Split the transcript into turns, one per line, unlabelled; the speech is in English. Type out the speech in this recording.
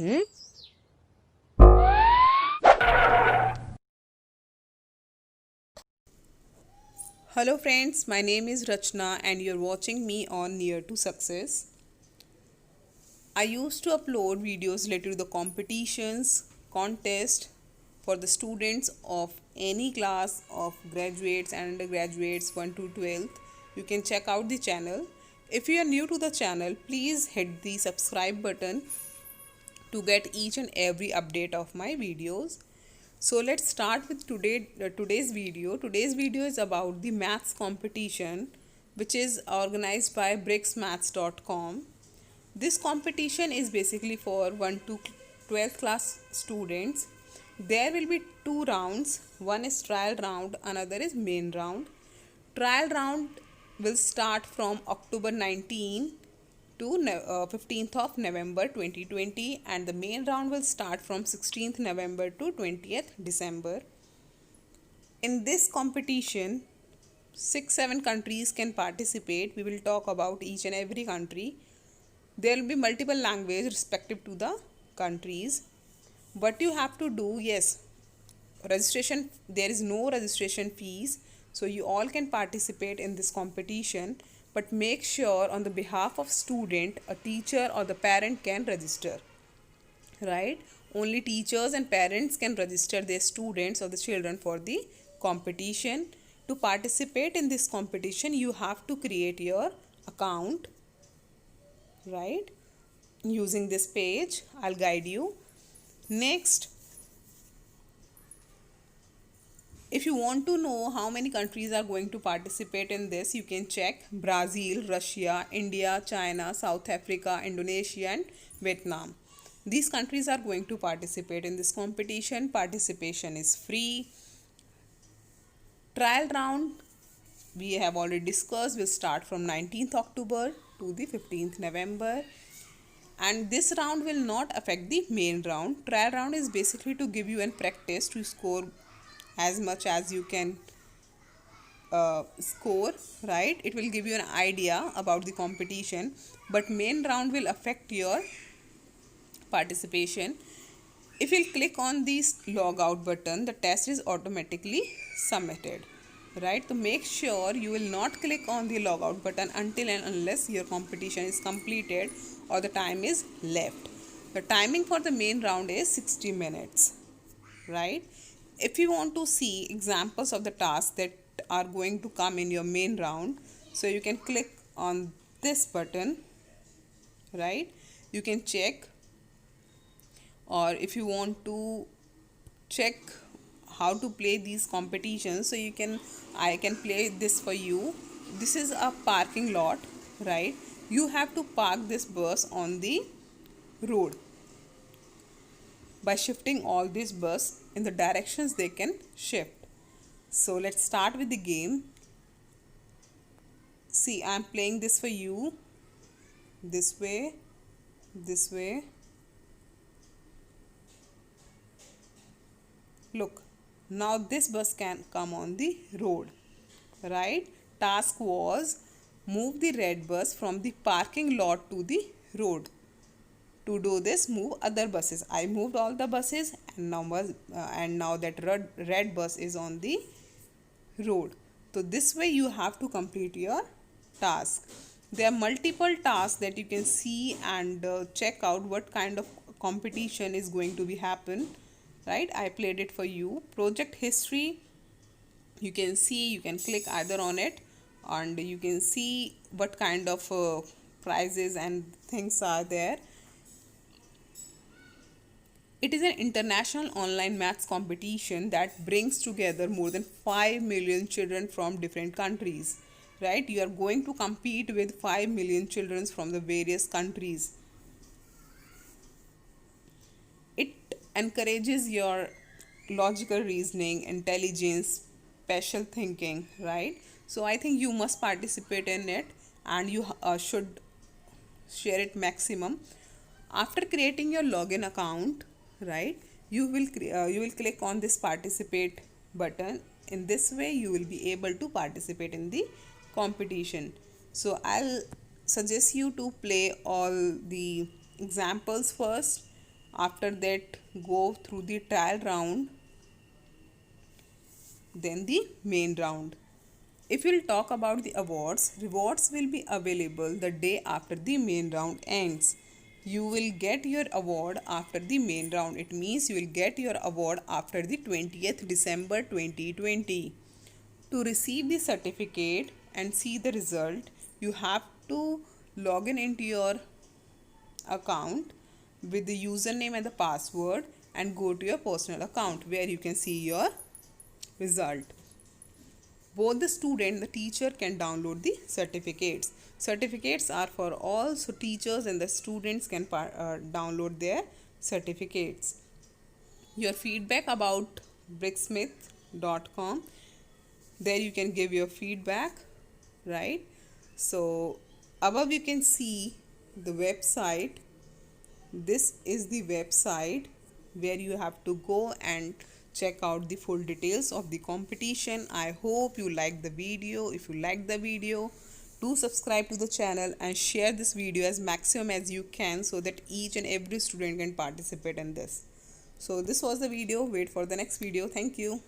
Hmm?
Hello friends, my name is Rachna and you're watching me on Near to Success. I used to upload videos related to the competitions, contest for the students of any class of graduates and undergraduates 1 to 12th. You can check out the channel. If you are new to the channel, please hit the subscribe button to get each and every update of my videos. So let's start with today's video. Today's video is about the maths competition which is organized by bricksmaths.com. This competition is basically for 1 to 12th class students. There will be two rounds. One is trial round, another is main round. Trial round will start from October 19 to 15th of November 2020, and the main round will start from 16th November to 20th December. In this competition, 6-7 countries can participate. We will talk about each and every country. There will be multiple languages respective to the countries. What you have to do, yes, registration, there is no registration fees, so you all can participate in this competition, but make sure on the behalf of student, a teacher or the parent can register, right? Only teachers and parents can register their students or the children for the competition. To participate in this competition, you have to create your account, right? Using this page, I'll guide you. Next, if you want to know how many countries are going to participate in this, you can check Brazil, Russia, India, China, South Africa, Indonesia, and Vietnam. These countries are going to participate in this competition. Participation is free. Trial round, we have already discussed, will start from 19th October to the 15th November. And this round will not affect the main round. Trial round is basically to give you a practice to score as much as you can score, right? It will give you an idea about the competition, but main round will affect your participation. If you click on this log out button, the test is automatically submitted, right? So make sure you will not click on the log out button until and unless your competition is completed or the time is left. The timing for the main round is 60 minutes, right? If you want to see examples of the tasks that are going to come in your main round, so you can click on this button, right? You can check, or if you want to check how to play these competitions, so you can, I can play this for you. This is a parking lot, right? You have to park this bus on the road by shifting all this bus in the directions they can shift. So let's start with the game. See, I'm playing this for you. This way, this way. Look, now this bus can come on the road, right? Task was move the red bus from the parking lot to the road. To do this, move other buses. I moved all the buses, and now that red bus is on the road. So this way you have to complete your task. There are multiple tasks that you can see and check out what kind of competition is going to be happen, right? I played it for you. Project history, you can see, you can click either on it and you can see what kind of prizes and things are there. It is an international online maths competition that brings together more than 5 million children from different countries. Right? You are going to compete with 5 million children from the various countries. It encourages your logical reasoning, intelligence, special thinking, right? So I think you must participate in it, and you should share it maximum. After creating your login account, right, you will click on this participate button. In this way you will be able to participate in the competition. So I'll suggest you to play all the examples first, After that, go through the trial round, then the main round. If we'll talk about the awards, rewards will be available the day after the main round ends. You will get your award after the main round. It means you will get your award after the 20th December 2020. To receive the certificate and see the result, you have to log in into your account with the username and the password and go to your personal account where you can see your result. Both the student and the teacher can download the certificates. Certificates are for all, so teachers and the students can download their certificates. Your feedback about bricksmith.com, there you can give your feedback, right? So above you can see the website. This is the website where you have to go and check out the full details of the competition. I hope you like the video. If you like the video, do subscribe to the channel and share this video as maximum as you can so that each and every student can participate in this. So this was the video. Wait for the next video. Thank you.